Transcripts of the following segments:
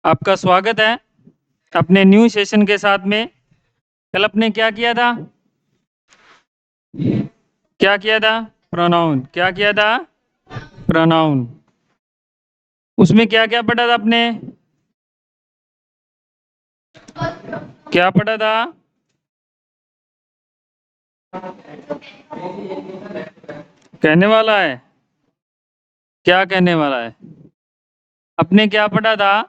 आपका स्वागत है अपने न्यू सेशन के साथ में। कल अपने क्या किया था? क्या किया था? प्रोनाउन। क्या किया था? प्रोनाउन। उसमें क्या क्या पढ़ा था आपने? क्या पढ़ा था? कहने वाला है। क्या कहने वाला है? अपने क्या पढ़ा था?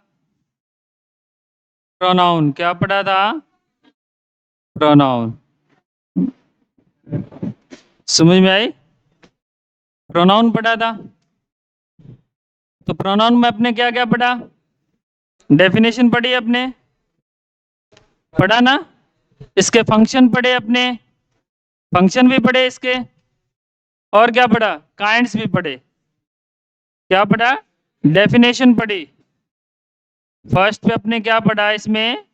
प्रोनाउन। क्या पढ़ा था? प्रोनाउन। समझ में आई? प्रोनाउन पढ़ा था। तो प्रोनाउन में अपने क्या क्या पढ़ा? डेफिनेशन पढ़ी अपने? पढ़ा ना? इसके फंक्शन पढ़े अपने? फंक्शन भी पढ़े इसके। और क्या पढ़ा? काइंड्स भी पढ़े। क्या पढ़ा? डेफिनेशन पढ़ी। फर्स्ट पे अपने क्या पढ़ा इसमें?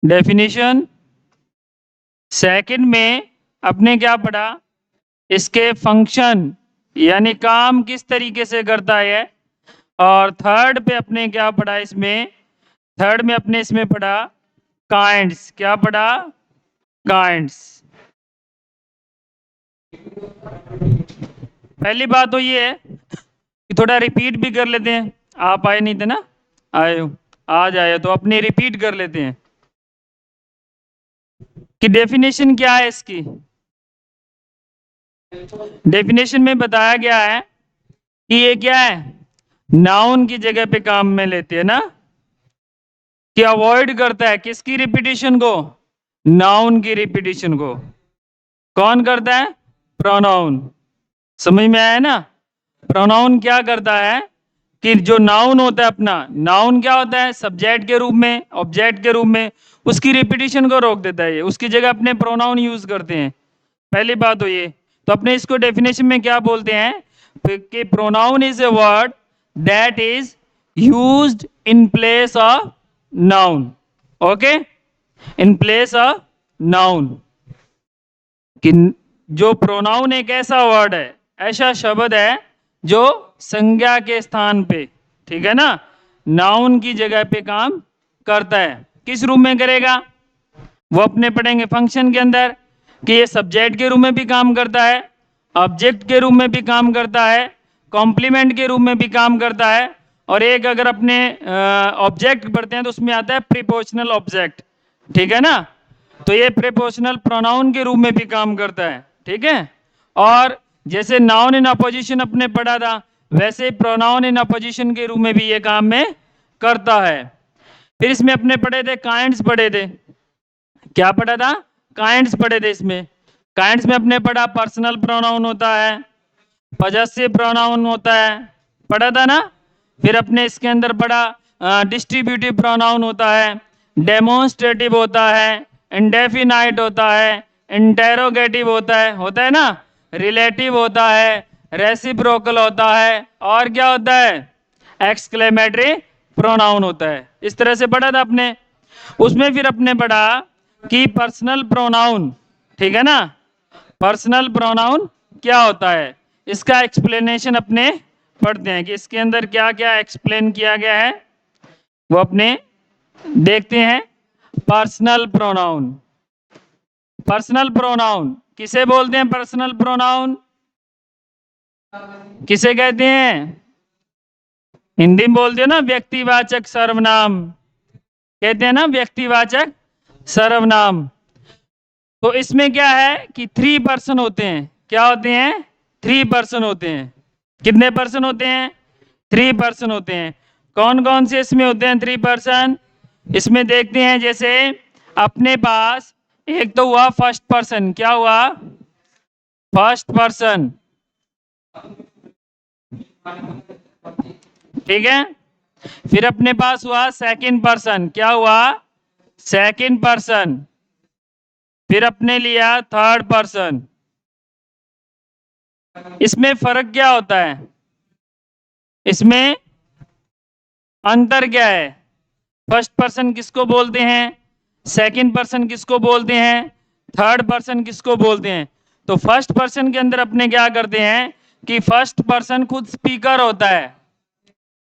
डेफिनेशन। सेकंड में अपने क्या पढ़ा? इसके फंक्शन, यानी काम किस तरीके से करता है। और थर्ड पे अपने क्या पढ़ा इसमें? थर्ड में अपने इसमें पढ़ा काइंड्स। क्या पढ़ा? काइंड्स। पहली बात तो ये है कि थोड़ा रिपीट भी कर लेते हैं। आप आए नहीं थे ना? आए हो? आज आए तो अपने रिपीट कर लेते हैं कि डेफिनेशन क्या है इसकी। डेफिनेशन में बताया गया है कि ये क्या है, नाउन की जगह पे काम में लेते हैं ना, कि अवॉइड करता है किसकी रिपीटिशन को? नाउन की रिपीटिशन को। कौन करता है? प्रोनाउन। समझ में आया ना? प्रोनाउन क्या करता है कि जो नाउन होता है अपना, नाउन क्या होता है? सब्जेक्ट के रूप में, ऑब्जेक्ट के रूप में, उसकी रिपीटिशन को रोक देता है। ये उसकी जगह अपने प्रोनाउन यूज करते हैं। पहली बात तो ये। तो अपने इसको डेफिनेशन में क्या बोलते हैं कि pronoun is a word that is used in place of noun. Okay? In place of noun. कि जो प्रोनाउन एक ऐसा वर्ड है, ऐसा शब्द है जो संज्ञा के स्थान पे, ठीक है ना, नाउन की जगह पे काम करता है। किस रूप में करेगा वो अपने पढ़ेंगे फंक्शन के अंदर, कि ये सब्जेक्ट के रूप में भी काम करता है, ऑब्जेक्ट के रूप में भी काम करता है, कॉम्प्लीमेंट के रूप में भी काम करता है। और एक अगर अपने ऑब्जेक्ट पढ़ते हैं तो उसमें आता है प्रीपोजिशनल ऑब्जेक्ट। ठीक है ना? तो ये प्रीपोजिशनल प्रोनाउन के रूप में भी काम करता है। ठीक है? और जैसे नाउन इन अपोजिशन अपने पढ़ा था, वैसे प्रोनाउन इन अपोजिशन के रूप में भी ये काम में करता है। फिर इसमें अपने पढ़े थे काइंड्स पढ़े थे। क्या पढ़ा था? काइंड्स पढ़े थे इसमें। काइंड्स में अपने पढ़ा पर्सनल प्रोनाउन होता है, पजेसिव प्रोनाउन होता है, पढ़ा था ना? फिर अपने इसके अंदर पढ़ा डिस्ट्रीब्यूटिव प्रोनाउन होता है, डेमोन्स्ट्रेटिव होता है, इंडेफिनाइट होता है, इंटेरोगेटिव होता है ना, रिलेटिव होता है, रेसिप्रोकल होता है, और क्या होता है? एक्सक्लेमेटरी प्रोनाउन होता है। इस तरह से पढ़ा था अपने। उसमें फिर अपने पढ़ा कि पर्सनल प्रोनाउन, ठीक है ना, पर्सनल प्रोनाउन क्या होता है, इसका एक्सप्लेनेशन अपने पढ़ते हैं कि इसके अंदर क्या क्या एक्सप्लेन किया गया है, वो अपने देखते हैं। Personal pronoun. पर्सनल प्रोनाउन किसे बोलते हैं? पर्सनल प्रोनाउन किसे कहते हैं? हिंदी में बोलते हो ना, व्यक्तिवाचक सर्वनाम कहते हैं ना, व्यक्तिवाचक सर्वनाम। तो इसमें क्या है कि 3 पर्सन होते हैं। क्या होते हैं? 3 पर्सन होते हैं। कितने पर्सन होते हैं? 3 पर्सन होते हैं। कौन कौन से इसमें होते हैं 3 पर्सन? इसमें देखते हैं, जैसे अपने पास एक तो हुआ फर्स्ट पर्सन। क्या हुआ? First person. ठीक है? फिर अपने पास हुआ सेकंड पर्सन। क्या हुआ? Second person. फिर अपने लिया थर्ड पर्सन। इसमें फर्क क्या होता है? इसमें अंतर क्या है? फर्स्ट पर्सन किसको बोलते हैं? सेकंड पर्सन किसको बोलते हैं? थर्ड पर्सन किसको बोलते हैं? तो फर्स्ट पर्सन के अंदर अपने क्या करते हैं कि फर्स्ट पर्सन खुद स्पीकर होता है।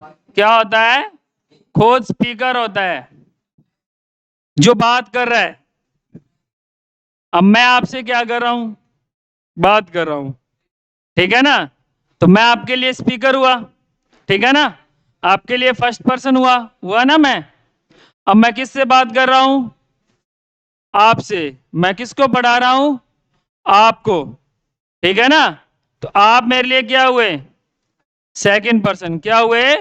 क्या होता है? खुद स्पीकर होता है जो बात कर रहा है। अब मैं आपसे क्या कर रहा हूं? बात कर रहा हूं, ठीक है ना? तो मैं आपके लिए स्पीकर हुआ, ठीक है ना? आपके लिए फर्स्ट पर्सन हुआ ना मैं। अब मैं किससे बात कर रहा हूं? आपसे। मैं किसको पढ़ा रहा हूं? आपको, ठीक है ना? तो आप मेरे लिए क्या हुए? Second person. क्या हुए?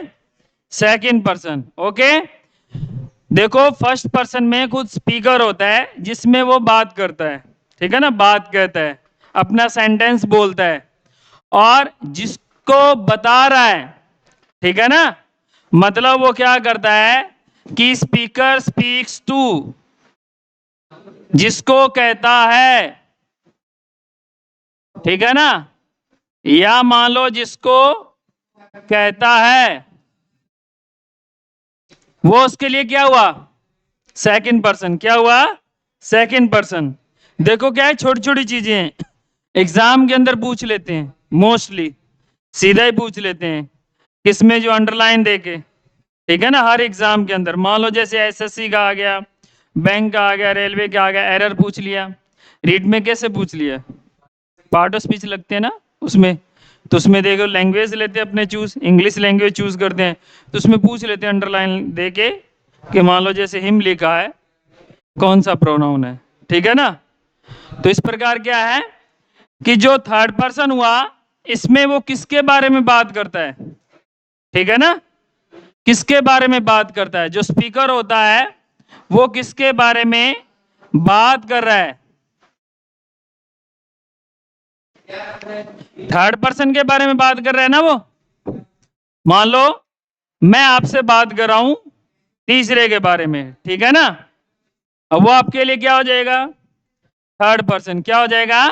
Second person. ओके। देखो, फर्स्ट पर्सन में खुद स्पीकर होता है जिसमें वो बात करता है, ठीक है ना? बात कहता है, अपना सेंटेंस बोलता है, और जिसको बता रहा है, ठीक है ना? मतलब वो क्या करता है कि स्पीकर स्पीक्स टू, जिसको कहता है, ठीक है ना? या मान लो जिसको कहता है, वो उसके लिए क्या हुआ? Second person. क्या हुआ? Second person. देखो क्या है, छोटी छोटी चीजें हैं, एग्जाम के अंदर पूछ लेते हैं, मोस्टली सीधा ही पूछ लेते हैं, किसमें जो अंडरलाइन देके, ठीक है ना? हर एग्जाम के अंदर मान लो जैसे एसएससी का आ गया, बैंक का आ गया, रेलवे का आ गया, एरर पूछ लिया। रीड में कैसे पूछ लिया? पार्ट ऑफ स्पीच लगते हैं ना उसमें। तो उसमें देखो लैंग्वेज लेते हैं अपने, चूज इंग्लिश लैंग्वेज चूज करते हैं, तो उसमें पूछ लेते हैं अंडरलाइन देके कि मान लो जैसे हिम लिखा है, कौन सा प्रोनाउन है, ठीक है ना? तो इस प्रकार क्या है कि जो थर्ड पर्सन हुआ, इसमें वो किसके बारे में बात करता है, ठीक है ना? किसके बारे में बात करता है? जो स्पीकर होता है वो किसके बारे में बात कर रहा है? थर्ड पर्सन के बारे में बात कर रहा है ना वो। मान लो मैं आपसे बात कर रहा हूं तीसरे के बारे में, ठीक है ना? अब वो आपके लिए क्या हो जाएगा? Third person. क्या हो जाएगा?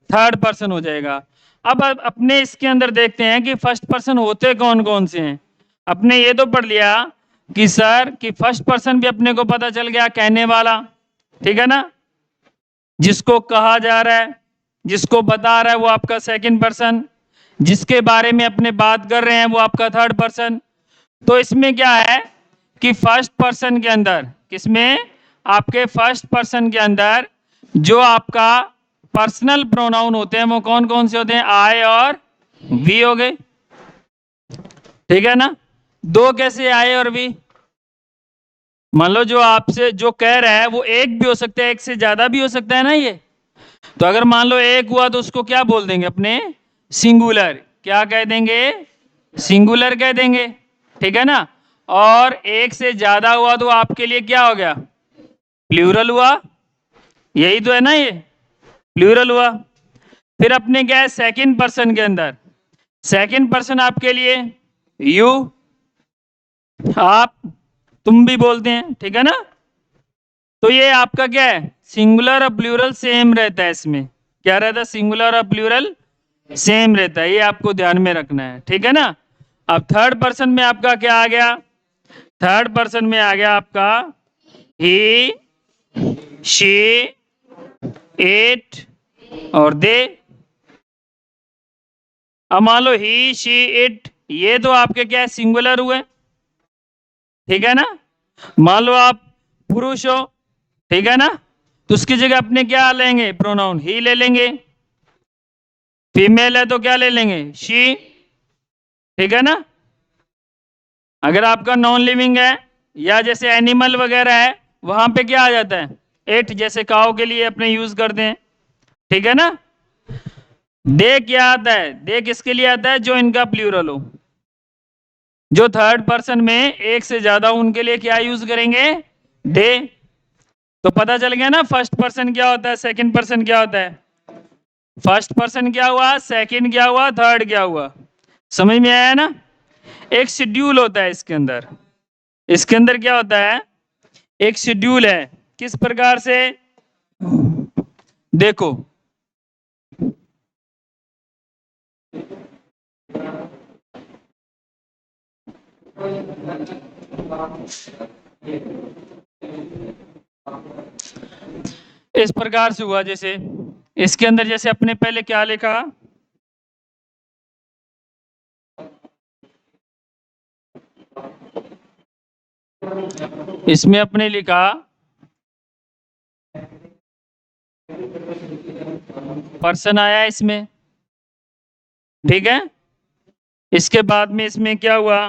थर्ड पर्सन हो जाएगा। अब अपने इसके अंदर देखते हैं कि फर्स्ट पर्सन होते कौन कौन से हैं। अपने ये तो पढ़ लिया कि सर कि फर्स्ट पर्सन भी अपने को पता चल गया, कहने वाला, ठीक है ना? जिसको कहा जा रहा है, जिसको बता रहा है, वो आपका सेकंड पर्सन। जिसके बारे में अपने बात कर रहे हैं वो आपका थर्ड पर्सन। तो इसमें क्या है कि फर्स्ट पर्सन के अंदर, किसमें? आपके फर्स्ट पर्सन के अंदर जो आपका पर्सनल प्रोनाउन होते हैं वो कौन कौन से होते हैं? आई और वी हो गए, ठीक है ना? दो कैसे? आई और वी। मान लो जो आपसे जो कह रहा है वो एक भी हो सकता है, एक से ज्यादा भी हो सकता है ना ये। तो अगर मान लो एक हुआ तो उसको क्या बोल देंगे अपने? सिंगुलर। क्या कह देंगे? सिंगुलर कह देंगे, ठीक है ना? और एक से ज्यादा हुआ तो आपके लिए क्या हो गया? प्लूरल हुआ। यही तो है ना ये, प्लूरल हुआ। फिर अपने क्या है सेकंड पर्सन के अंदर? सेकंड पर्सन आपके लिए यू, आप, तुम भी बोलते हैं, ठीक है ना? तो ये आपका क्या है? सिंगुलर और प्लूरल सेम रहता है इसमें। क्या रहता है? सिंगुलर और प्लूरल सेम रहता है, ये आपको ध्यान में रखना है, ठीक है ना? अब थर्ड पर्सन में आपका क्या आ गया? थर्ड पर्सन में आ गया आपका ही, शी, इट और दे। अब मान लो ही, शी, इट, ये तो आपके क्या है? सिंगुलर हुए, ठीक है ना? मान लो आप पुरुष हो, ठीक है ना? तो उसकी जगह अपने क्या लेंगे? प्रोनाउन ही ले लेंगे। फीमेल है तो क्या ले लेंगे? शी, ठीक है ना? अगर आपका नॉन लिविंग है या जैसे एनिमल वगैरह है, वहां पे क्या आ जाता है? एट, जैसे काउ के लिए अपने यूज करते हैं, ठीक है ना? दे क्या आता है? दे किसके लिए आता है? जो इनका प्लूरल हो। जो थर्ड पर्सन में एक से ज्यादा, उनके लिए क्या यूज करेंगे? दे। तो पता चल गया ना फर्स्ट पर्सन क्या होता है, सेकंड पर्सन क्या होता है। फर्स्ट पर्सन क्या हुआ, सेकंड क्या हुआ, थर्ड क्या हुआ? समझ में आया ना? एक शेड्यूल होता है इसके अंदर। इसके अंदर क्या होता है? एक शेड्यूल है। किस प्रकार से? देखो, इस प्रकार से हुआ जैसे इसके अंदर, जैसे अपने पहले क्या लिखा? इसमें अपने लिखा पर्सन आया इसमें, ठीक है। इसके बाद में इसमें क्या हुआ,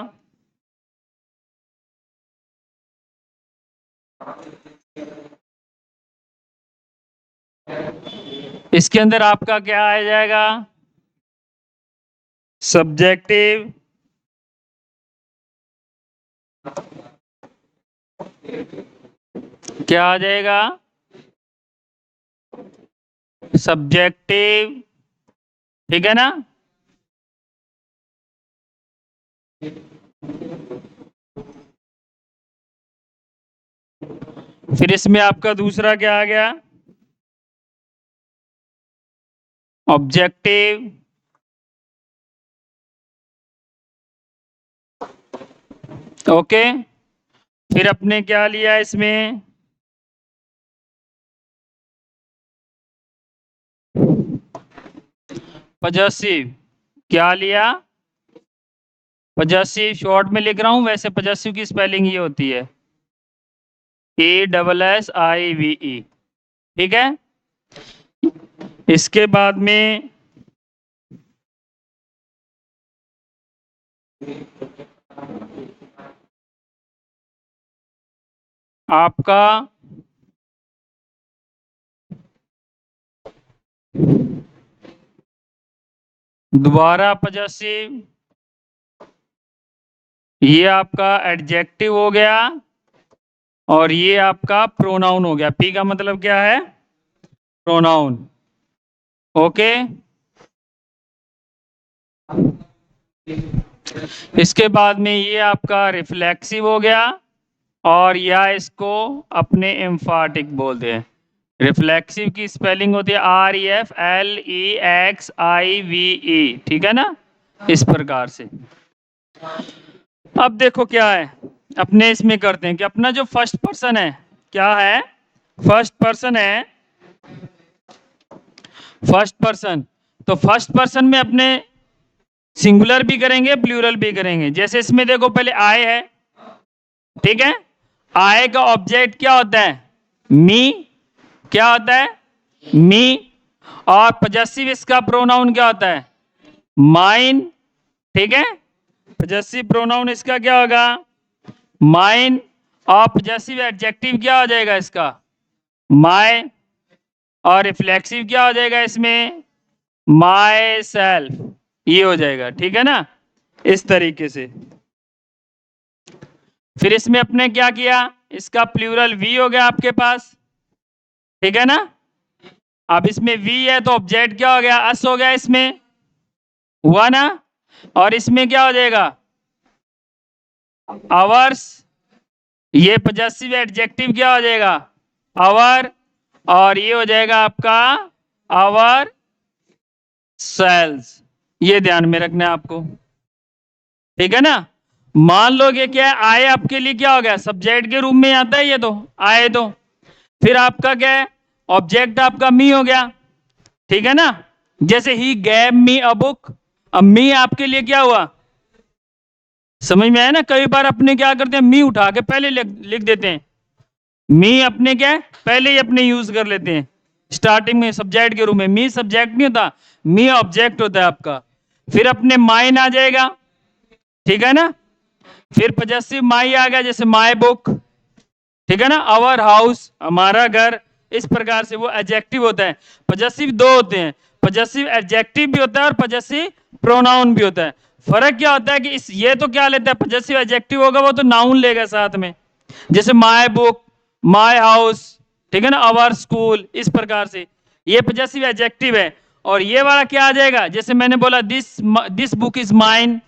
इसके अंदर आपका क्या आ जाएगा, सब्जेक्टिव, क्या आ जाएगा, सब्जेक्टिव, ठीक है ना। फिर इसमें आपका दूसरा क्या आ गया, ऑब्जेक्टिव, ओके। फिर अपने क्या लिया इसमें, पजेसिव, क्या लिया, पजेसिव शॉर्ट में लिख रहा हूं, वैसे पजेसिव की स्पेलिंग ये होती है ASSIVE, ठीक है। इसके बाद में आपका दोबारा पजेसिव, ये आपका एडजेक्टिव हो गया, और ये आपका प्रोनाउन हो गया। पी का मतलब क्या है, प्रोनाउन, ओके। इसके बाद में ये आपका रिफ्लेक्सिव हो गया, और या इसको अपने एम्फाटिक बोलते हैं। रिफ्लेक्सिव की स्पेलिंग होती है REFLEXIVE, ठीक है ना, इस प्रकार से। अब देखो क्या है, अपने इसमें करते हैं कि अपना जो फर्स्ट पर्सन है, क्या है, फर्स्ट पर्सन है, फर्स्ट पर्सन। तो फर्स्ट पर्सन में अपने सिंगुलर भी करेंगे, प्लूरल भी करेंगे। जैसे इसमें देखो पहले आई है, ठीक है। आई का ऑब्जेक्ट क्या होता है, मी, क्या होता है, मी। और पजेसिव इसका प्रोनाउन क्या होता है, माइन, ठीक है। पजेसिव प्रोनाउन इसका क्या होगा, माइन। और पजेसिव एडजेक्टिव क्या हो जाएगा इसका, माय। और रिफ्लेक्सिव क्या हो जाएगा इसमें, माय सेल्फ, ये हो जाएगा, ठीक है ना, इस तरीके से। फिर इसमें अपने क्या किया, इसका प्लूरल वी हो गया आपके पास, ठीक है ना। अब इसमें वी है तो ऑब्जेक्ट क्या हो गया, अस हो गया, इसमें हुआ ना। और इसमें क्या हो जाएगा, आवर्स, ये पजेसिव एडजेक्टिव क्या हो जाएगा, आवर। और ये हो जाएगा आपका आवर सेल्स, ये ध्यान में रखना है आपको, ठीक है ना। मान लो कि क्या है, आए आपके लिए क्या हो गया, सब्जेक्ट के रूप में आता है ये, तो आए तो फिर आपका क्या है, ऑब्जेक्ट आपका मी हो गया, ठीक है ना। जैसे ही गैव मी अ बुक, अब मी आपके लिए क्या हुआ, समझ में आया ना। कई बार अपने क्या करते हैं, मी उठा के पहले लिख देते हैं, मी अपने क्या है पहले ही अपने यूज कर लेते हैं स्टार्टिंग में सब्जेक्ट के रूप में। मी सब्जेक्ट नहीं होता, मी ऑब्जेक्ट होता है आपका। फिर अपने माइन आ जाएगा, ठीक है ना। फिर पजेसिव माई आ गया, जैसे माई बुक, ठीक है ना, आवर हाउस, हमारा घर। इस प्रकार से वो एडजेक्टिव होता है। पजेसिव दो होते हैं, पजेसिव एडजेक्टिव भी होता है और पजेसिव प्रोनाउन भी होता है। फर्क क्या होता है कि इस ये तो क्या लेता है, पजेसिव एडजेक्टिव होगा वो तो नाउन लेगा साथ में, जैसे माई बुक, माई हाउस, ठीक है ना, आवर स्कूल, इस प्रकार से ये पजेसिव एडजेक्टिव है। और ये वाला क्या आ जाएगा, जैसे मैंने बोला this this book is mine,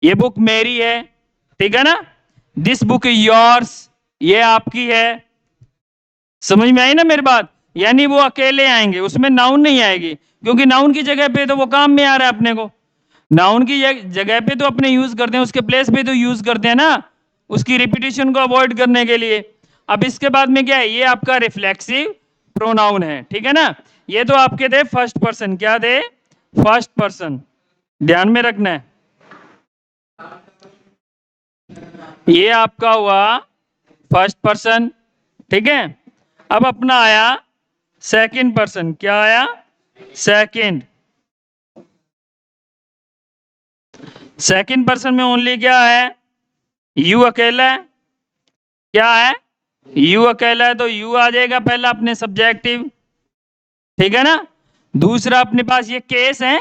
ये बुक मेरी है, ठीक है ना। दिस बुक इज योर्स, ये आपकी है। समझ में आई ना मेरी बात, यानी वो अकेले आएंगे, उसमें नाउन नहीं आएगी, क्योंकि नाउन की जगह पे तो वो काम में आ रहा है अपने को। नाउन की जगह पे तो अपने यूज करते हैं, उसके प्लेस पे तो यूज करते हैं ना, उसकी रिपीटिशन को अवॉइड करने के लिए। अब इसके बाद में क्या है, ये आपका रिफ्लेक्सिव प्रोनाउन है, ठीक है ना। ये तो आपके थे फर्स्ट पर्सन, क्या थे, फर्स्ट पर्सन, ध्यान में रखना है। ये आपका हुआ फर्स्ट पर्सन, ठीक है। अब अपना आया सेकंड पर्सन, क्या आया? सेकंड। सेकंड पर्सन में ओनली क्या है? यू अकेला है। क्या है? यू अकेला है, तो यू आ जाएगा पहला अपने सब्जेक्टिव, ठीक है ना। दूसरा अपने पास ये केस है,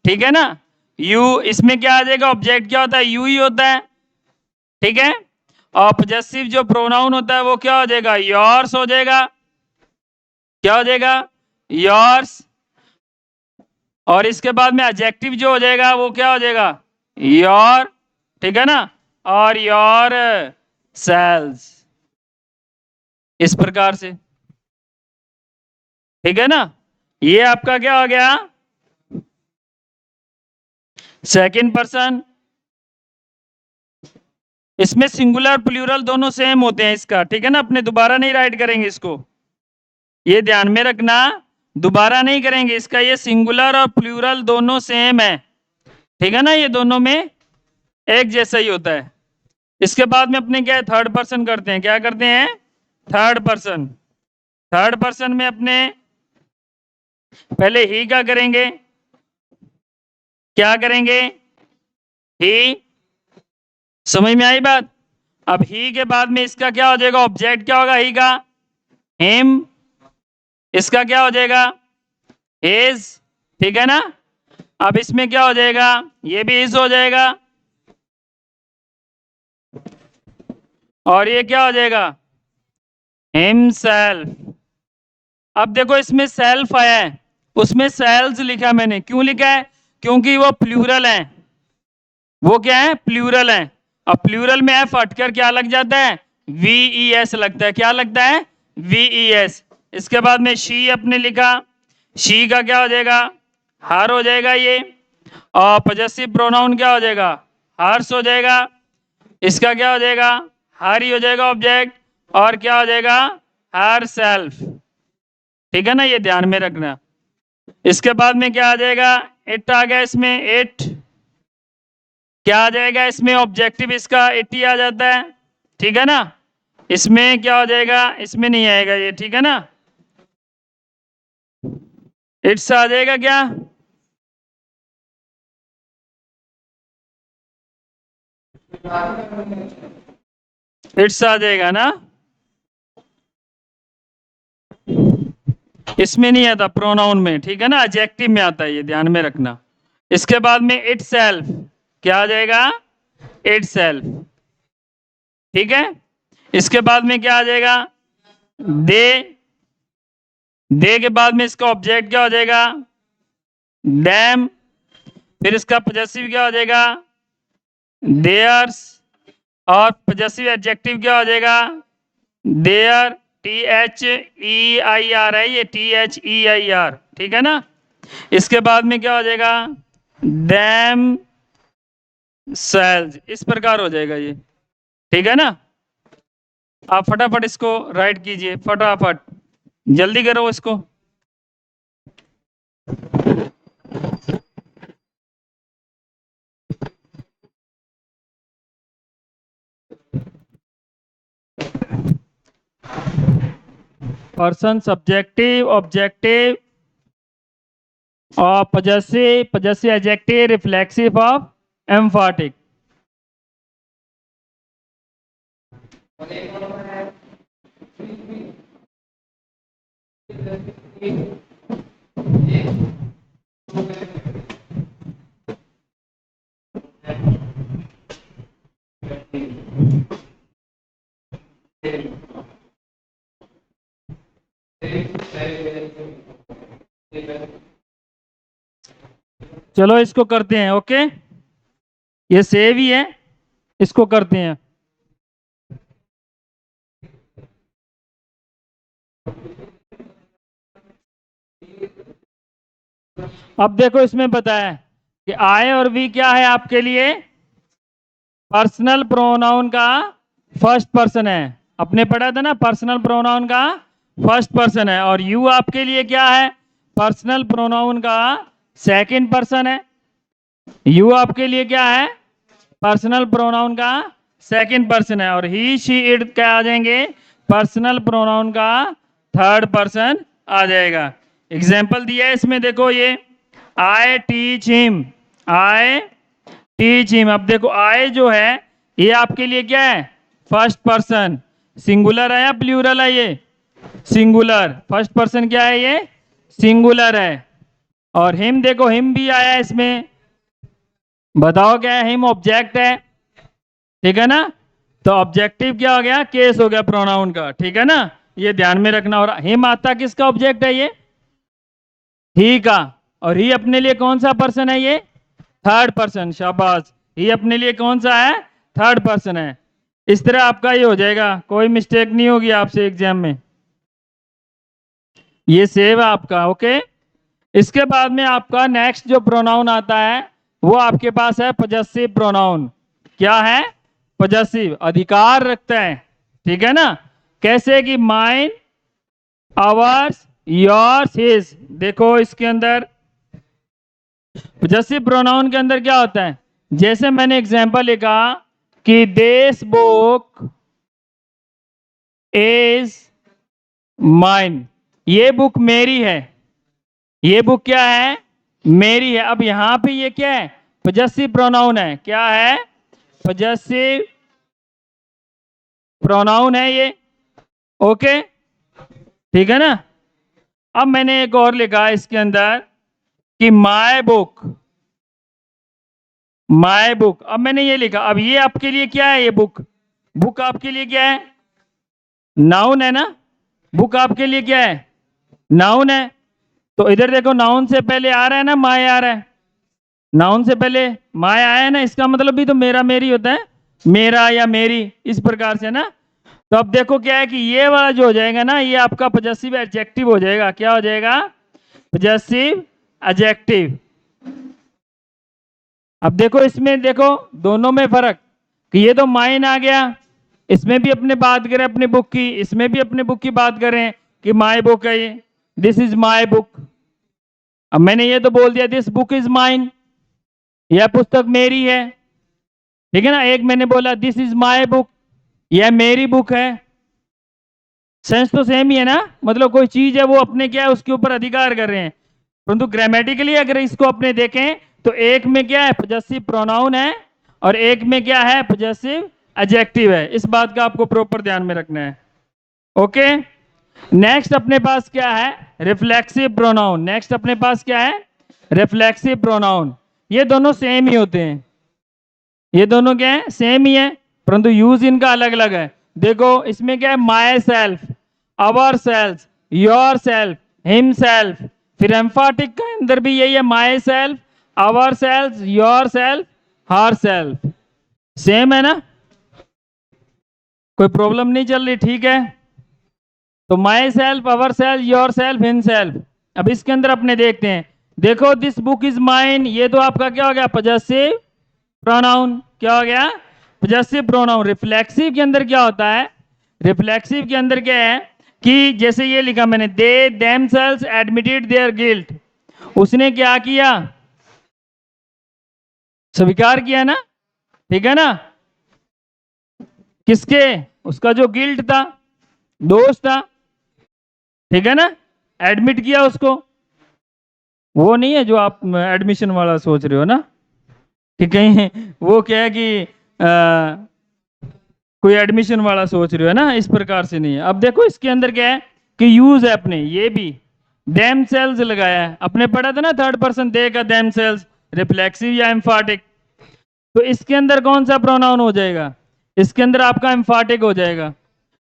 ठीक है ना। यू, इसमें क्या आ जाएगा? ऑब्जेक्ट क्या होता है? यू ही होता है, ठीक है। और पॉजेसिव जो प्रोनाउन होता है वो क्या हो जाएगा? योर्स हो जाएगा। क्या हो जाएगा? योर्स। और इसके बाद में एडजेक्टिव जो हो जाएगा वो क्या हो जाएगा? योर, ठीक है ना। और योर सेल्स, इस प्रकार से, ठीक है ना। ये आपका क्या हो गया? Second person. इसमें सिंगुलर प्लूरल दोनों सेम होते हैं इसका, ठीक है ना। अपने दोबारा नहीं राइट करेंगे इसको, ये ध्यान में रखना, दोबारा नहीं करेंगे इसका। ये सिंगुलर और प्लूरल दोनों सेम है, ठीक है ना। ये दोनों में एक जैसा ही होता है। इसके बाद में अपने क्या है? थर्ड पर्सन करते हैं। क्या करते हैं? Third person. थर्ड पर्सन में अपने पहले ही का करेंगे। क्या करेंगे? ही। समझ में आई बात? अब ही के बाद में इसका क्या हो जाएगा? ऑब्जेक्ट क्या होगा ही का? हिम। इसका क्या हो जाएगा? हिज, ठीक है ना। अब इसमें क्या हो जाएगा? ये भी हिज हो जाएगा। और ये क्या हो जाएगा? हिमसेल्फ। अब देखो इसमें सेल्फ आया है, उसमें सेल्स लिखा मैंने, क्यों लिखा है? क्योंकि वो प्लूरल है। वो क्या है? प्लूरल है। अब प्लूरल में एफ हटकर क्या लग जाता है? वी एस लगता है। क्या लगता है? V S. इसके बाद में शी अपने लिखा, शी का क्या हो जाएगा? हर हो जाएगा ये। और पॉजेसिव प्रोनाउन क्या हो जाएगा? हर्स हो जाएगा। इसका क्या हो जाएगा? हर ही हो जाएगा ऑब्जेक्ट। और क्या हो जाएगा? हर सेल्फ, ठीक है ना। ये ध्यान में रखना। इसके बाद में क्या आ जाएगा? इट आ गया इसमें, इट। क्या आ जाएगा इसमें? ऑब्जेक्टिव इसका इट ही आ जाता है, ठीक है ना। इसमें क्या हो जाएगा? इसमें नहीं आएगा ये, ठीक है ना। इट्स आ जाएगा क्या? इट्स आ जाएगा ना। इसमें नहीं आता, प्रोनाउन में, ठीक है ना। एडजेक्टिव में आता है, ये ध्यान में रखना। इसके बाद में इट सेल्फ, क्या आ जाएगा? इट सेल्फ, ठीक है। इसके बाद में क्या आ जाएगा? दे। दे के बाद में इसका ऑब्जेक्ट क्या हो जाएगा? डैम। फिर इसका पॉजेसिव क्या हो जाएगा? देयर्स। और पॉजेसिव एडजेक्टिव क्या हो जाएगा? There. T H E I R है ये, T H E I R, ठीक है ना। इसके बाद में क्या हो जाएगा? डैम सेल्स, इस प्रकार हो जाएगा ये, ठीक है ना। आप फटाफट इसको राइट कीजिए, फटाफट जल्दी करो इसको। पर्सन, सब्जेक्टिव, ऑब्जेक्टिव और possessive, possessive adjective, reflexive of emphatic. चलो इसको करते हैं, ओके। ये सेव ही है, इसको करते हैं। अब देखो इसमें बताया कि आई और वी क्या है आपके लिए? पर्सनल प्रोनाउन का फर्स्ट पर्सन है। अपने पढ़ा था ना, पर्सनल प्रोनाउन का फर्स्ट पर्सन है। और यू आपके लिए क्या है? पर्सनल प्रोनाउन का सेकंड पर्सन है। यू आपके लिए क्या है? पर्सनल प्रोनाउन का सेकंड पर्सन है, और ही शी इट क्या आ जाएंगे, पर्सनल प्रोनाउन का थर्ड पर्सन आ जाएगा। एग्जाम्पल दिया है इसमें, देखो ये I teach him, I teach him. अब देखो आई जो है ये आपके लिए क्या है, फर्स्ट पर्सन, सिंगुलर है या प्लूरल है, ये सिंगुलर, फर्स्ट पर्सन क्या है, ये सिंगुलर है। और हिम देखो, हिम भी आया है इसमें, बताओ क्या है, हिम ऑब्जेक्ट है, ठीक है ना, तो ऑब्जेक्टिव क्या हो गया, केस हो गया प्रोनाउन का, ठीक है ना, ये ध्यान में रखना। और हिम आता किसका ऑब्जेक्ट है, ये ही का, और ही अपने लिए कौन सा पर्सन है, ये थर्ड पर्सन, शाबाश, ही अपने लिए कौन सा है, थर्ड पर्सन है। इस तरह आपका ये हो जाएगा, कोई मिस्टेक नहीं होगी आपसे एग्जाम में, ये सेव है आपका, ओके। इसके बाद में आपका नेक्स्ट जो प्रोनाउन आता है वो आपके पास है पजेसिव प्रोनाउन। क्या है, पजेसिव, अधिकार रखता है, ठीक है ना, कैसे कि माइन, आवर्स, योर्स, हिज। देखो इसके अंदर पजेसिव प्रोनाउन के अंदर क्या होता है, जैसे मैंने एग्जांपल लिखा कि दिस बुक इज माइन, ये बुक मेरी है, ये बुक क्या है, मेरी है। अब यहां पे ये क्या है, पजेसिव प्रोनाउन है, क्या है, पजेसिव प्रोनाउन है ये, ओके, ठीक है ना। अब मैंने एक और लिखा इसके अंदर कि माय बुक, माय बुक, अब मैंने ये लिखा, अब ये आपके लिए क्या है, ये बुक, बुक आपके लिए क्या है, नाउन है ना, बुक आपके लिए क्या है, नाउन है। तो इधर देखो नाउन से पहले आ रहा है ना, माय आ रहा है, नाउन से पहले माय आया है ना, इसका मतलब भी तो मेरा मेरी होता है, मेरा या मेरी, इस प्रकार से ना। तो अब देखो क्या है कि ये वाला जो हो जाएगा ना, ये आपका पजेसिव एडजेक्टिव हो जाएगा, क्या हो जाएगा, पजेसिव एडजेक्टिव। अब देखो इसमें देखो दोनों में फर्क, कि ये तो माइन आ गया, इसमें भी अपने बात करें अपनी बुक की, इसमें भी अपने बुक की बात करें कि माय बुक है ये, दिस इज माय बुक। अब मैंने ये तो बोल दिया दिस बुक इज माइन, यह पुस्तक मेरी है, ठीक है ना। एक मैंने बोला दिस इज माय बुक, यह मेरी बुक है, सेंस तो सेम ही है ना, मतलब कोई चीज है वो अपने क्या है उसके ऊपर अधिकार कर रहे हैं। परंतु ग्रामेटिकली अगर इसको अपने देखें तो एक में क्या है, पजेसिव प्रोनाउन है, और एक में क्या है, पजेसिव एडजेक्टिव है। इस बात का आपको प्रॉपर ध्यान में रखना है, ओके। नेक्स्ट अपने पास क्या है, रिफ्लेक्सिव प्रोनाउन। नेक्स्ट अपने पास क्या है, रिफ्लेक्सिव प्रोनाउन। ये दोनों सेम ही होते हैं, ये दोनों क्या है, सेम ही है, परंतु यूज इनका अलग अलग है। देखो इसमें क्या है, my self, our self, your self, him self. फिर एम्फाटिक के अंदर भी यही है, my self, our self, your self, her self, same है ना, कोई प्रॉब्लम नहीं चल रही, ठीक है। तो my self, our self, your self, him self. अब इसके अंदर अपने देखते हैं, देखो दिस बुक इज माइन, ये तो आपका क्या हो गया, पजेसिव प्रोनाउन, क्या हो गया, पजेसिव प्रोनाउन। रिफ्लेक्सिव के अंदर क्या होता है, रिफ्लेक्सिव के अंदर क्या है कि जैसे ये लिखा मैंने, they themselves admitted their guilt, उसने क्या किया, स्वीकार किया ना, ठीक है ना, किसके, उसका जो गिल्ट था, दोष था, ठीक है ना, एडमिट किया उसको। वो नहीं है जो आप एडमिशन वाला सोच रहे हो ना, कि कहीं वो क्या है कि कोई एडमिशन वाला सोच रहे हो ना, इस प्रकार से नहीं है। अब देखो इसके अंदर क्या है कि यूज है अपने, ये भी देम सेल्स लगाया है, अपने पढ़ा था ना थर्ड पर्सन दे का देम सेल्स, रिफ्लेक्सिव या एम्फाटिक। तो इसके अंदर कौन सा प्रोनाउन हो जाएगा, इसके अंदर आपका एम्फाटिक हो जाएगा।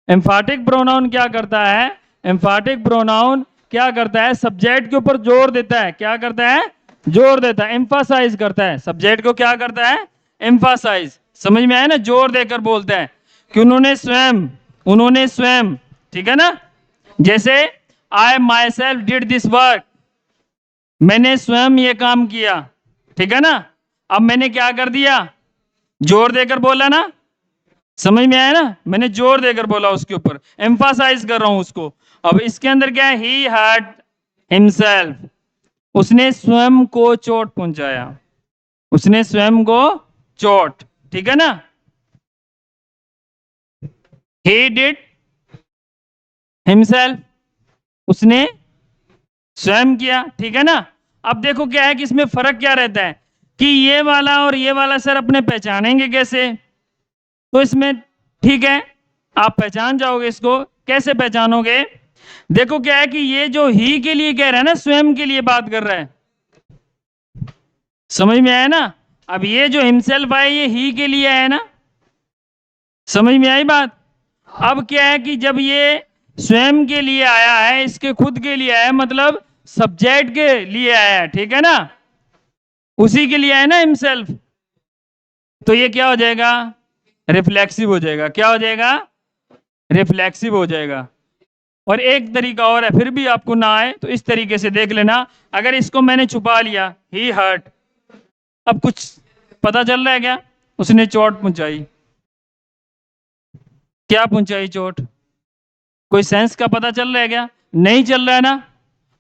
एम्फाटिक प्रोनाउन क्या करता है, एम्फाटिक प्रोनाउन क्या करता है, सब्जेक्ट के ऊपर जोर देता है, क्या करता है, जोर देता है, एम्फासाइज करता है, सब्जेक्ट को क्या करता है, एम्फासाइज। समझ में आया ना, जोर देकर बोलता है कि उन्होंने स्वयं, उन्होंने स्वयं, ठीक है ना। जैसे I myself did this work, मैंने स्वयं ये काम किया, ठीक है ना। अब मैंने क्या कर दिया, जोर देकर बोला ना, समझ में आया ना, मैंने जोर देकर बोला उसके ऊपर, एम्फासाइज कर रहा हूं उसको। अब इसके अंदर क्या है, ही हर्ट हिमसेल्फ, उसने स्वयं को चोट पहुंचाया, उसने स्वयं को चोट, ठीक है ना। he did himself, उसने स्वयं किया, ठीक है ना। अब देखो क्या है कि इसमें फर्क क्या रहता है कि ये वाला और ये वाला सर अपने पहचानेंगे कैसे, तो इसमें ठीक है आप पहचान जाओगे इसको। कैसे पहचानोगे, देखो क्या है कि ये जो ही के लिए कह रहा है ना, स्वयं के लिए बात कर रहा है, समझ में आया ना। अब ये जो हिमसेल्फ है ये ही के लिए है ना, समझ में आई बात। अब क्या है कि जब ये स्वयं के लिए आया है, इसके खुद के लिए आया है, मतलब सब्जेक्ट के लिए आया है, ठीक है ना, उसी के लिए आया ना हिमसेल्फ, तो ये क्या हो जाएगा, रिफ्लेक्सिव हो जाएगा। क्या हो जाएगा, रिफ्लेक्सिव हो जाएगा। और एक तरीका और है, फिर भी आपको ना आए तो इस तरीके से देख लेना, अगर इसको मैंने छुपा लिया, ही हर्ट, अब कुछ पता चल रहा है क्या, उसने चोट पहुंचाई, क्या पहुंचाई चोट, कोई सेंस का पता चल रहा है क्या, नहीं चल रहा है ना।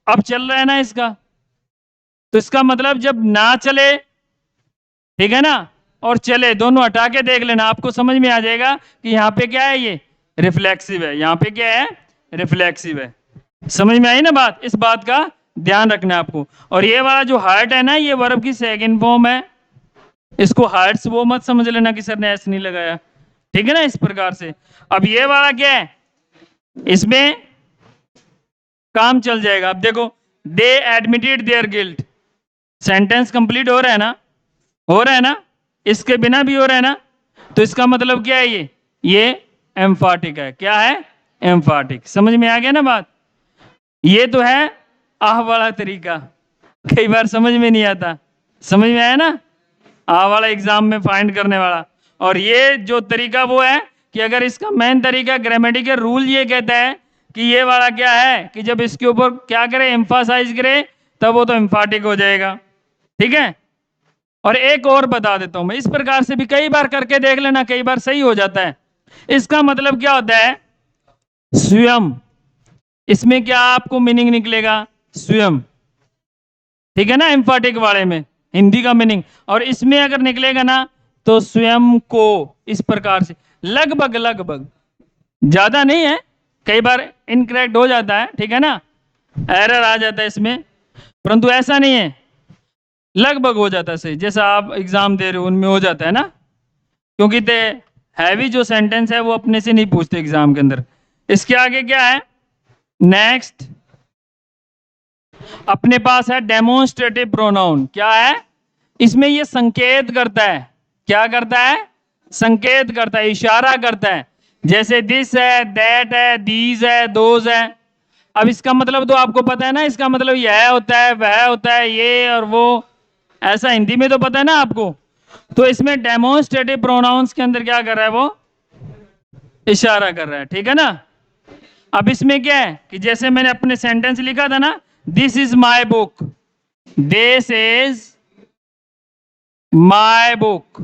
अब चल रहा है ना इसका, तो इसका मतलब जब ना चले, ठीक है ना, और चले, दोनों हटा के देख लेना, आपको समझ में आ जाएगा कि यहाँ पे क्या है, ये रिफ्लेक्सिव है, यहाँ पे क्या है, रिफ्लेक्सिव है। समझ में आई ना बात, इस बात का ध्यान रखना है आपको। और ये वाला जो हार्ट है ना, ये वर्ब की सेकंड फॉर्म है, इसको हार्ट्स वो मत समझ लेना कि सर ने ऐसे नहीं लगाया, ठीक है ना, इस प्रकार से। अब ये वाला क्या है, इसमें काम चल जाएगा। अब देखो, they admitted their guilt, sentence complete हो रहा है ना, हो रहा है ना, इसके बिना भी हो रहा है ना, तो इसका मतलब क्या है, ये एम्फाटिक है। क्या है, एम्फाटिक। समझ में आ गया ना बात। ये तो है आह वाला तरीका, कई बार समझ में नहीं आता, समझ में आया ना, आह वाला एग्जाम में फाइंड करने वाला। और ये जो तरीका वो है कि अगर इसका मेन तरीका ग्रामेटिकल रूल ये कहता है कि ये वाला क्या है कि जब इसके ऊपर क्या करे, एम्फासाइज करे, तब वो तो एम्फाटिक हो जाएगा, ठीक है। और एक और बता देता हूं मैं, इस प्रकार से भी कई बार करके देख लेना, कई बार सही हो जाता है। इसका मतलब क्या होता है, स्वयं, इसमें क्या आपको मीनिंग निकलेगा, स्वयं, ठीक है ना, एम्फाटिक वाले में हिंदी का मीनिंग। और इसमें अगर निकलेगा ना तो स्वयं को, इस प्रकार से, लगभग लगभग, ज्यादा नहीं है, कई बार इनकरेक्ट हो जाता है, ठीक है ना, एरर आ जाता है इसमें, परंतु ऐसा नहीं है, लगभग हो जाता है सही, जैसा आप एग्जाम दे रहे हो उनमें हो जाता है ना, क्योंकि हैवी जो सेंटेंस है वो अपने से नहीं पूछते एग्जाम के अंदर। इसके आगे क्या है, नेक्स्ट अपने पास है डेमोन्स्ट्रेटिव प्रोनाउन। क्या है, इसमें ये संकेत करता है, क्या करता है, संकेत करता है, इशारा करता है, जैसे दिस है, दैट है, दीज है, दोज है। अब इसका मतलब तो आपको पता है ना, इसका मतलब यह होता है, वह होता है, ये और वो, ऐसा हिंदी में तो पता है ना आपको। तो इसमें डेमोन्स्ट्रेटिव प्रोनाउंस के अंदर क्या कर रहा है, वो इशारा कर रहा है, ठीक है ना। अब इसमें क्या है कि जैसे मैंने अपने सेंटेंस लिखा था ना, this is my book, this is my book.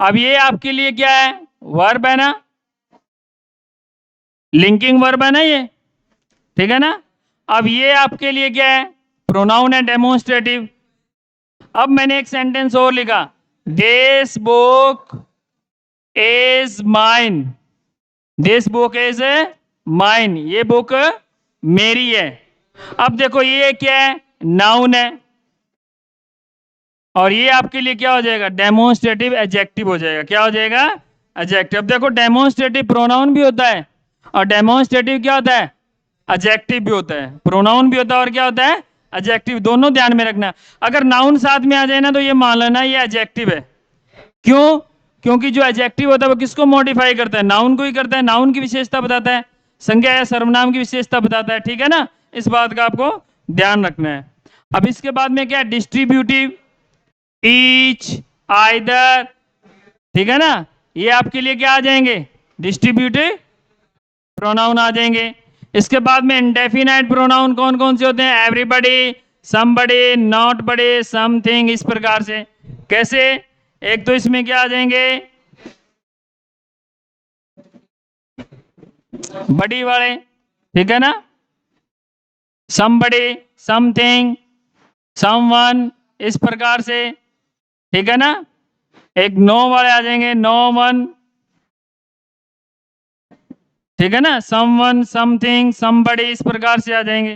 अब ये आपके लिए क्या है, वर्ब है ना, लिंकिंग वर्ब है ना ये, ठीक है ना। अब ये आपके लिए क्या है, प्रोनाउन है, डेमोन्स्ट्रेटिव। अब मैंने एक सेंटेंस और लिखा, this book is mine, this book is mine, ये बुक मेरी है। अब देखो ये क्या है, नाउन है, और ये आपके लिए क्या हो जाएगा, डेमोन्स्ट्रेटिव एडजेक्टिव हो जाएगा। क्या हो जाएगा, एडजेक्टिव। अब देखो डेमोन्स्ट्रेटिव प्रोनाउन भी होता है और डेमोन्स्ट्रेटिव क्या होता है, एडजेक्टिव भी होता है। प्रोनाउन भी होता है और क्या होता है, एडजेक्टिव, दोनों ध्यान में रखना। अगर नाउन साथ में आ जाए ना तो ये मान लेना ये एडजेक्टिव है। क्यों, क्योंकि जो एडजेक्टिव होता है वो किसको मॉडिफाई करता है, नाउन को ही करता है, नाउन की विशेषता बताता है, संज्ञा या सर्वनाम की विशेषता बताता है, ठीक है ना। इस बात का आपको ध्यान रखना है। अब इसके बाद में क्या, डिस्ट्रीब्यूटिव, ईच, आइदर, ठीक है ना, ये आपके लिए क्या आ जाएंगे, डिस्ट्रीब्यूटिव प्रोनाउन आ जाएंगे। इसके बाद में इंडेफिनाइट प्रोनाउन कौन कौन से होते हैं, everybody, somebody, not body, something, इस प्रकार से। कैसे, एक तो इसमें क्या आ जाएंगे, बड़ी वाले, ठीक है ना, समबडी, समथिंग, समवन, इस प्रकार से, ठीक है ना। एक नो वाले आ जाएंगे, नो वन, ठीक है ना, समवन, समथिंग, समबडी, इस प्रकार से आ जाएंगे।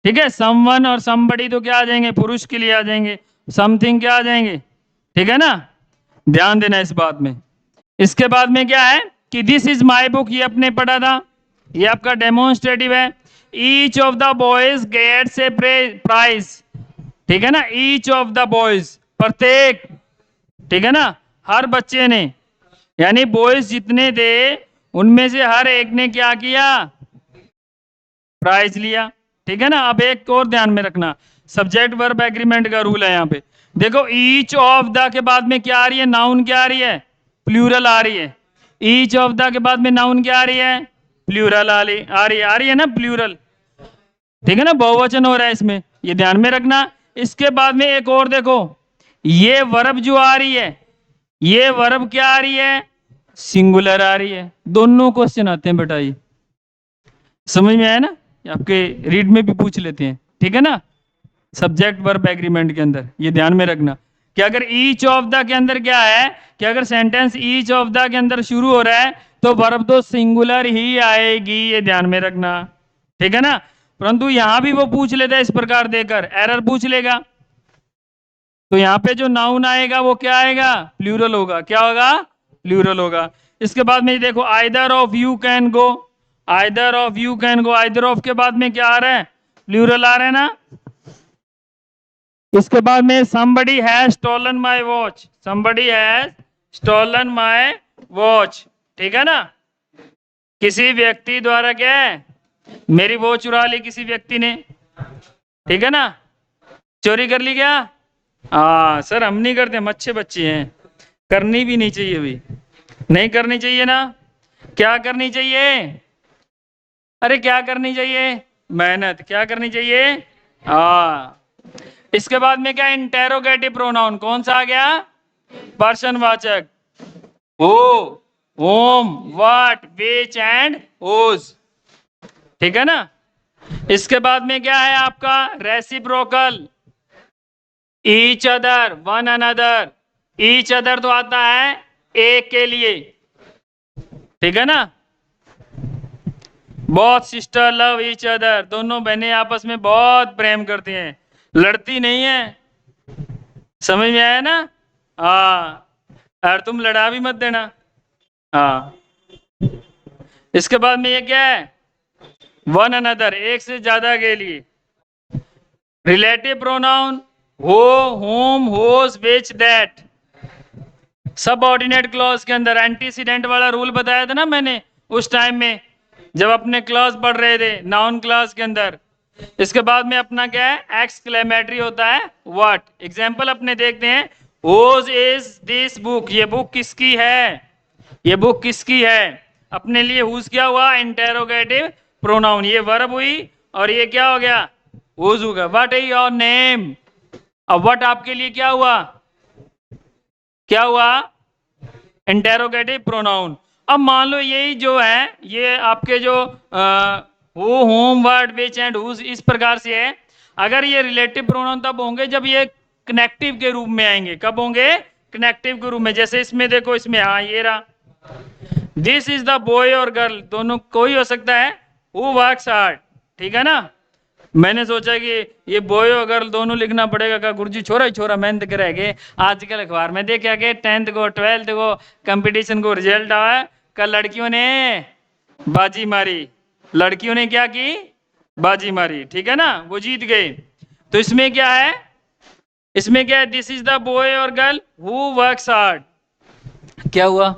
ठीक है, समवन और समबडी तो क्या आ जाएंगे, पुरुष के लिए आ जाएंगे, समथिंग क्या आ जाएंगे। ठीक है ना, ध्यान देना इस बात में। इसके बाद में क्या है कि दिस इज माई बुक, ये आपने पढ़ा था, ये आपका डेमोन्स्ट्रेटिव है। Each of the boys gets a prize. ठीक है ना, ईच ऑफ द बॉयज, प्रत्येक, ठीक है ना, हर बच्चे ने, यानी बॉयज जितने थे उनमें से हर एक ने क्या किया, प्राइज लिया। ठीक है ना, अब एक और ध्यान में रखना, सब्जेक्ट वर्ब एग्रीमेंट का रूल है यहाँ पे। देखो ईच ऑफ द के बाद में क्या आ रही है, नाउन क्या आ रही है, प्लूरल आ रही है। ईच ऑफ द के बाद में नाउन क्या आ रही है, प्लूरल आ रही है ना, प्लूरल। ठीक है ना, बहुवचन हो रहा है इसमें, ये ध्यान में रखना। इसके बाद में एक और देखो, ये वर्ब जो आ रही है, ये वर्ब क्या आ रही है, सिंगुलर आ रही है। दोनों क्वेश्चन आते हैं बेटा, ये समझ में आया ना, आपके रीड में भी पूछ लेते हैं। ठीक है ना, सब्जेक्ट वर्ब एग्रीमेंट के अंदर ये ध्यान में रखना कि अगर ईच ऑफ द के अंदर क्या है कि अगर सेंटेंस ईच ऑफ द के अंदर शुरू हो रहा है तो वर्ब तो सिंगुलर ही आएगी, ये ध्यान में रखना। ठीक है ना, परंतु यहां भी वो पूछ लेता है इस प्रकार देकर, एरर पूछ लेगा, तो यहाँ पे जो नाउन आएगा वो क्या आएगा, प्लूरल होगा। क्या होगा, प्लूरल होगा। इसके बाद में देखो, either of you can go, either of you can go, either of के बाद में क्या आ रहा है, प्लूरल आ रहा है ना। इसके बाद में somebody has stolen my watch, somebody has stolen my watch। ठीक है ना, किसी व्यक्ति द्वारा क्या है, मेरी वॉच चुरा ली किसी व्यक्ति ने। ठीक है ना, चोरी कर ली क्या, हाँ सर हम नहीं करते, हम अच्छे बच्चे हैं, करनी भी नहीं चाहिए भाई, नहीं करनी चाहिए ना। क्या करनी चाहिए, अरे क्या करनी चाहिए, मेहनत। क्या करनी चाहिए, हाँ। इसके बाद में क्या, इंटेरोगेटिव प्रोनाउन कौन सा आ गया, पर्सनवाचक, who, whom, what, which and whose. ठीक है ना, इसके बाद में क्या है आपका, reciprocal, each other, one another. Each other तो आता है एक के लिए। ठीक है ना, बहुत सिस्टर लव ईच अदर, दोनों बहनें आपस में बहुत प्रेम करती हैं, लड़ती नहीं है। समझ में आया ना, हाँ, और तुम लड़ा भी मत देना। हाँ, इसके बाद में ये क्या है, वन अनदर, एक से ज्यादा के लिए। रिलेटिव प्रोनाउन, हो, होम, होस, विच, दैट। सबऑर्डिनेट क्लॉज के अंदर एंटीसीडेंट वाला रूल बताया था ना मैंने उस टाइम में जब अपने क्लॉज पढ़ रहे थे, नाउन क्लॉज के अंदर। इसके बाद में अपना क्या है, एक्सक्लेमेटरी होता है व्हाट। एग्जाम्पल अपने देखते हैं, हुज इज दिस बुक, ये बुक किसकी है, ये बुक किसकी है। अपने लिए हुज क्या हुआ, इंटेरोगेटिव प्रोनाउन, ये वर्ब हुई और ये क्या हो गया, हुज होगा। व्हाट इज योर नेम, अब व्हाट आपके लिए क्या हुआ, क्या हुआ, इंटेरोगेटिव प्रोनाउन। अब मान लो यही जो है ये आपके जो who, whom, what, which and whose इस प्रकार से है। अगर ये रिलेटिव प्रोनाउन तब होंगे जब ये कनेक्टिव के रूप में आएंगे। कब होंगे, कनेक्टिव के रूप में। जैसे इसमें देखो, इसमें हाँ ये रहा, दिस इज द बॉय और गर्ल, दोनों कोई हो सकता है, हु वर्क्स हार्ड। ठीक है ना, मैंने सोचा कि ये बॉय और गर्ल दोनों लिखना पड़ेगा, का गुरुजी छोरा ही छोरा मेहनत करेंगे। आजकल अखबार में देखा कि 10th को 12th को कंपटीशन को रिजल्ट आया, कल लड़कियों ने बाजी मारी, लड़कियों ने क्या की, बाजी मारी। ठीक है ना, वो जीत गए। तो इसमें क्या है, इसमें क्या है, दिस इज द बॉय और गर्ल हु वर्क्स हार्ड। क्या हुआ,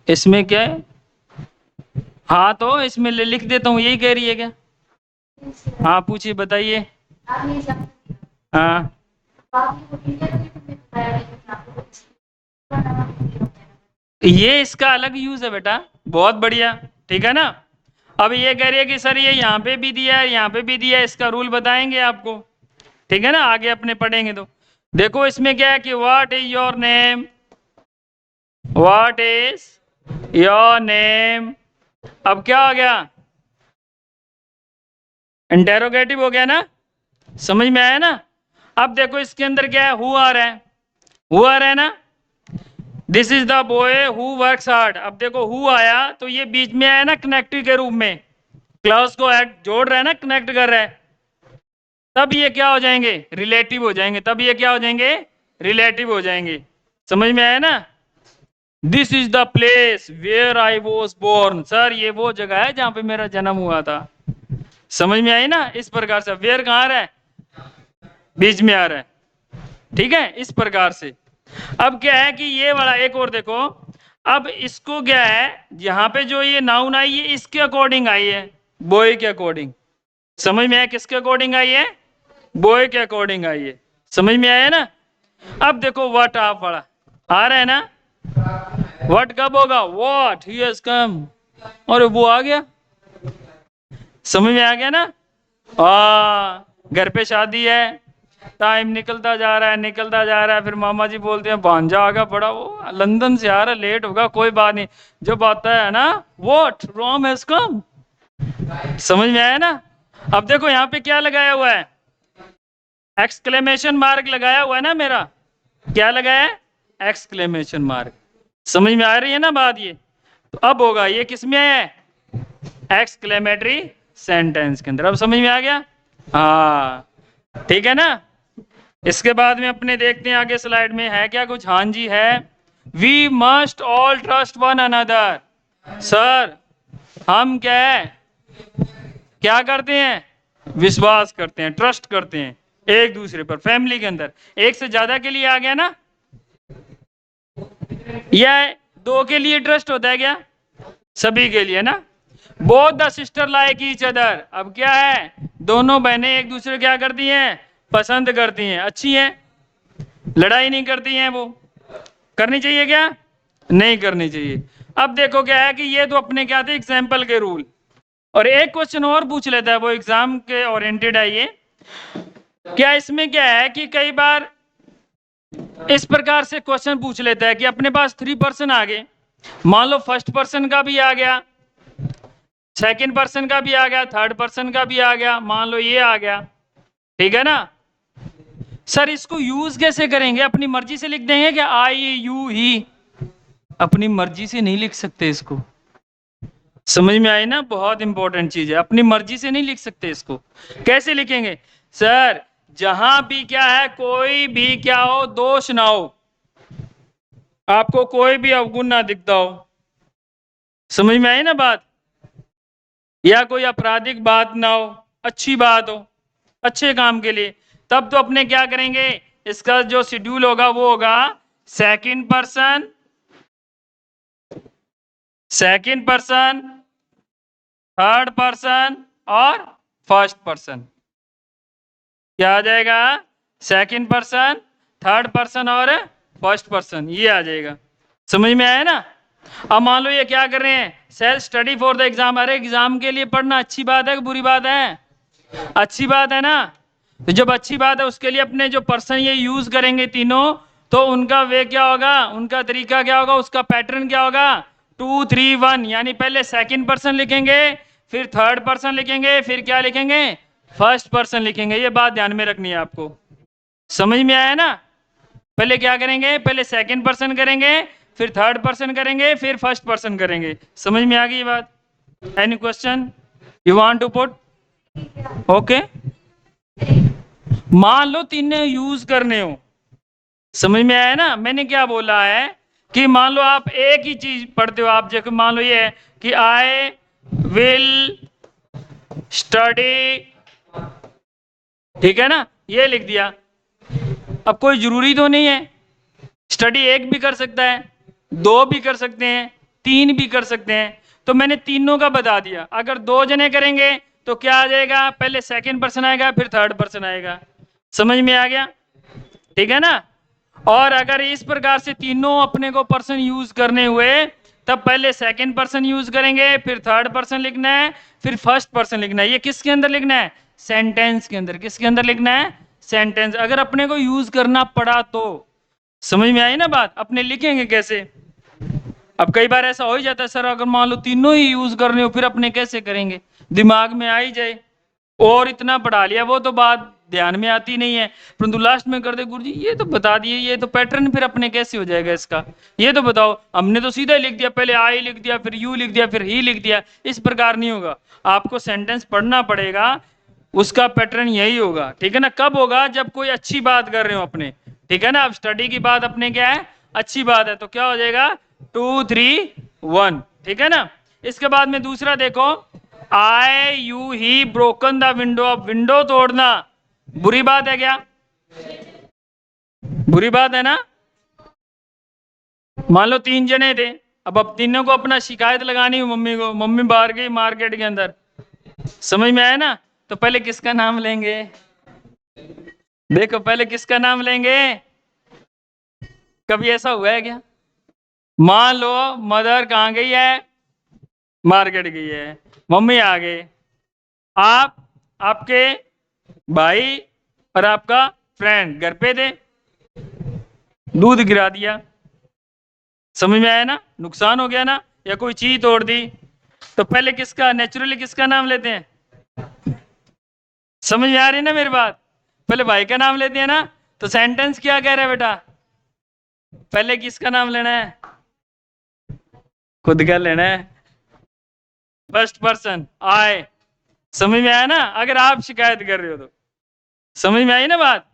इसमें क्या है, हाँ तो इसमें लिख देता हूँ, यही कह रही है क्या, हाँ पूछिए बताइए। हाँ, ये इसका अलग यूज है बेटा, बहुत बढ़िया। ठीक है ना, अब ये कह रही है कि सर ये यहाँ पे भी दिया है, यहाँ पे भी दिया है, इसका रूल बताएंगे आपको। ठीक है ना, आगे अपने पढ़ेंगे तो। देखो इसमें क्या है कि what is your name, what is your name. अब क्या हो गया, इंटेरोगेटिव हो गया ना, समझ में आया ना। अब देखो इसके अंदर क्या है, हु आ रहा है, हु आ रहा है ना, this is the boy who works hard. अब देखो हु आया तो ये बीच में आया ना कनेक्टिव के रूप में, क्लॉज को ऐड जोड़ रहा है ना, कनेक्ट कर रहा है, तब ये क्या हो जाएंगे, रिलेटिव हो जाएंगे, तब ये क्या हो जाएंगे, रिलेटिव हो जाएंगे। समझ में आया ना, this is the place where I was born, sir ये वो जगह है जहां पे मेरा जन्म हुआ था। समझ में आई ना, इस प्रकार से वेयर कहां आ रहा है, बीच में आ रहा है, ठीक है, इस प्रकार से। अब क्या है कि ये वाला एक और देखो, अब इसको क्या है, यहां पे जो ये नाउन आई है इसके अकॉर्डिंग आई है, बॉय के अकॉर्डिंग। समझ में आया, किसके अकॉर्डिंग आई है, बॉय के अकॉर्डिंग आई है। समझ में आया ना। अब देखो व्हाट आप वाला आ रहा है ना, व्हाट कब होगा, व्हाट ही हैज कम, और वो आ गया। समझ में आ गया ना। घर पे शादी है, टाइम निकलता जा रहा है, निकलता जा रहा है, फिर मामा जी बोलते हैं भांजा आ गया बड़ा, वो लंदन से आ रहा है, लेट होगा, कोई बात नहीं, जब आता है ना व्हाट रोम हैज कम। समझ में आया ना। अब देखो यहां पे क्या लगाया हुआ है, एक्सक्लेमेशन मार्क लगाया हुआ है ना मेरा, क्या लगाया है, एक्सक्लेमेशन मार्क। समझ में आ रही है ना बात ये, तो अब होगा ये किस में है, एक्सक्लेमेटरी सेंटेंस के अंदर। अब समझ में आ गया, हाँ ठीक है ना। इसके बाद में अपने देखते हैं आगे स्लाइड में है क्या कुछ, हाँ जी है, we must all trust one another. Sir हम क्या है, क्या करते हैं, विश्वास करते हैं, ट्रस्ट करते हैं एक दूसरे पर। फैमिली के अंदर एक से ज्यादा के लिए आ गया ना, या दो के लिए ट्रस्ट होता है क्या, सभी के लिए ना। Both the sister like each other, अब क्या है, दोनों बहनें एक दूसरे क्या करती हैं, पसंद करती हैं, अच्छी हैं, लड़ाई नहीं करती हैं वो। करनी चाहिए क्या, नहीं करनी चाहिए। अब देखो क्या है कि ये तो अपने क्या थे एग्जाम्पल के रूल, और एक क्वेश्चन और पूछ लेता है, वो एग्जाम के ओरिएंटेड है ये। क्या इसमें क्या है कि कई बार इस प्रकार से क्वेश्चन पूछ लेता है कि अपने पास 3% आ गए, मान लो फर्स्ट पर्सन का भी आ गया, सेकंड पर्सन का भी आ गया, थर्ड पर्सन का भी आ गया, मान लो ये आ गया, ठीक है ना। सर इसको यूज कैसे करेंगे, अपनी मर्जी से लिख देंगे क्या, आई यू ही, अपनी मर्जी से नहीं लिख सकते इसको। समझ में आई ना, बहुत इंपॉर्टेंट चीज है, अपनी मर्जी से नहीं लिख सकते इसको। कैसे लिखेंगे, सर जहां भी क्या है, कोई भी क्या हो, दोष ना हो, आपको कोई भी अवगुण ना दिखता हो, समझ में आई ना बात, या कोई आपराधिक बात ना हो, अच्छी बात हो, अच्छे काम के लिए, तब तो अपने क्या करेंगे, इसका जो शेड्यूल होगा वो होगा second person, second person, third person और फर्स्ट पर्सन। क्या आ जाएगा, सेकंड पर्सन, थर्ड पर्सन और फर्स्ट पर्सन, ये आ जाएगा। समझ में आया ना। अब मान लो ये क्या कर रहे हैं, self study for the exam, अरे एग्जाम के लिए पढ़ना अच्छी बात है कि बुरी बात है, अच्छी बात है ना। तो जब अच्छी बात है उसके लिए अपने जो पर्सन ये यूज करेंगे तीनों, तो उनका वे क्या होगा, उनका तरीका क्या होगा, उसका पैटर्न क्या होगा, 2 3 1, यानी पहले सेकंड पर्सन लिखेंगे, फिर थर्ड पर्सन लिखेंगे, फिर क्या लिखेंगे, फर्स्ट पर्सन लिखेंगे। ये बात ध्यान में रखनी है आपको। समझ में आया ना, पहले क्या करेंगे, पहले सेकंड पर्सन करेंगे, फिर थर्ड पर्सन करेंगे, फिर फर्स्ट पर्सन करेंगे। समझ में आ गई ये बात, any question you want to put, okay. मान लो तीनों यूज करने हो, समझ में आया ना, मैंने क्या बोला है कि मान लो आप एक ही चीज पढ़ते हो, आप जैसे मान लो ये है कि आई विल स्टडी, ठीक है ना, ये लिख दिया। अब कोई जरूरी तो नहीं है, स्टडी एक भी कर सकता है, दो भी कर सकते हैं, तीन भी कर सकते हैं, तो मैंने तीनों का बता दिया। अगर दो जने करेंगे तो क्या आ जाएगा, पहले सेकंड पर्सन आएगा, फिर थर्ड पर्सन आएगा। समझ में आ गया, ठीक है ना। और अगर इस प्रकार से तीनों अपने को पर्सन यूज करने हुए, तब पहले सेकंड पर्सन यूज करेंगे, फिर थर्ड पर्सन लिखना है, फिर फर्स्ट पर्सन लिखना है। ये किसके अंदर लिखना है, सेंटेंस के अंदर। किसके अंदर लिखना है, सेंटेंस। अगर अपने को यूज करना पड़ा तो, समझ में आई ना बात, अपने लिखेंगे कैसे। अब कई बार ऐसा हो ही जाता है, सर अगर मान लो तीनों ही यूज करने हो, फिर अपने कैसे करेंगे, दिमाग में आ ही जाए, और इतना पढ़ा लिया, वो तो बात ध्यान में आती नहीं है, परंतु लास्ट में कर दे गुरुजी ये तो बता दिए, ये तो पैटर्न फिर अपने कैसे हो जाएगा इसका, ये तो बताओ, हमने तो सीधा लिख दिया, पहले आई लिख दिया, फिर यू लिख दिया, फिर ही लिख दिया। इस प्रकार नहीं होगा, आपको सेंटेंस पढ़ना पड़ेगा, उसका पैटर्न यही होगा। ठीक है ना? कब होगा? जब कोई अच्छी बात कर रहे हो अपने। ठीक है ना? अब स्टडी की बात अपने क्या है? अच्छी बात है, तो क्या हो जाएगा? 2 3 1। ठीक है ना? इसके बाद में दूसरा देखो, I you he broken the window. अब विंडो तोड़ना बुरी बात है क्या? बुरी बात है ना? मान लो 3 जने थे, अब तीनों को अपना शिकायत लगानी हो मम्मी को, मम्मी बाहर गई मार्केट के अंदर, समझ में आया ना? तो पहले किसका नाम लेंगे? देखो पहले किसका नाम लेंगे? कभी ऐसा हुआ है क्या? मान लो मदर कहाँ गई है? मार्केट गई है, मम्मी आ गए, आप, आपके भाई और आपका फ्रेंड घर पे थे, दूध गिरा दिया, समझ में आया ना? नुकसान हो गया ना? या कोई चीज तोड़ दी, तो पहले किसका, नेचुरली किसका नाम लेते हैं? समझ में आ रही है ना मेरी बात? पहले भाई का नाम लेते हैं ना? तो सेंटेंस क्या कह रहा है बेटा? पहले किसका नाम लेना है? खुद का लेना है, फर्स्ट पर्सन आई। समझ में आया ना? अगर आप शिकायत कर रहे हो तो समझ में आई ना बात?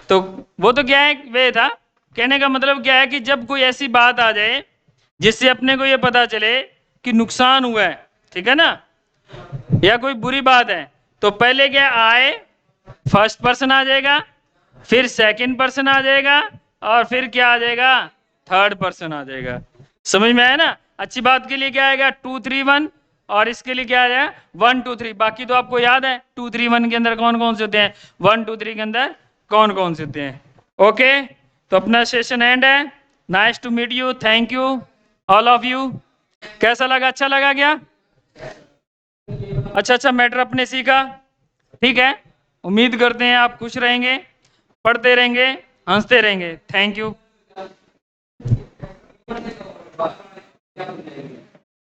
तो वो तो क्या है, वे था, कहने का मतलब क्या है कि जब कोई ऐसी बात आ जाए जिससे अपने को ये पता चले कि नुकसान हुआ है, ठीक है ना, या कोई बुरी बात है, तो पहले क्या आए, फर्स्ट पर्सन आ जाएगा, फिर सेकंड पर्सन आ जाएगा, और फिर क्या आ जाएगा? थर्ड पर्सन आ जाएगा। समझ में आया ना? अच्छी बात के लिए क्या आएगा? 2 3 1, और इसके लिए क्या आ जाएगा? 1 2 3। बाकी तो आपको याद है 2 3 1 के अंदर कौन कौन से होते हैं, 1 2 3 के अंदर कौन कौन से होते हैं। ओके, तो अपना सेशन एंड है। Nice to meet you, thank you all of you. कैसा लगा? अच्छा लगा क्या? अच्छा मैटर अपने सीखा, ठीक है। उम्मीद करते हैं आप खुश रहेंगे, पढ़ते रहेंगे, हंसते रहेंगे। Thank you.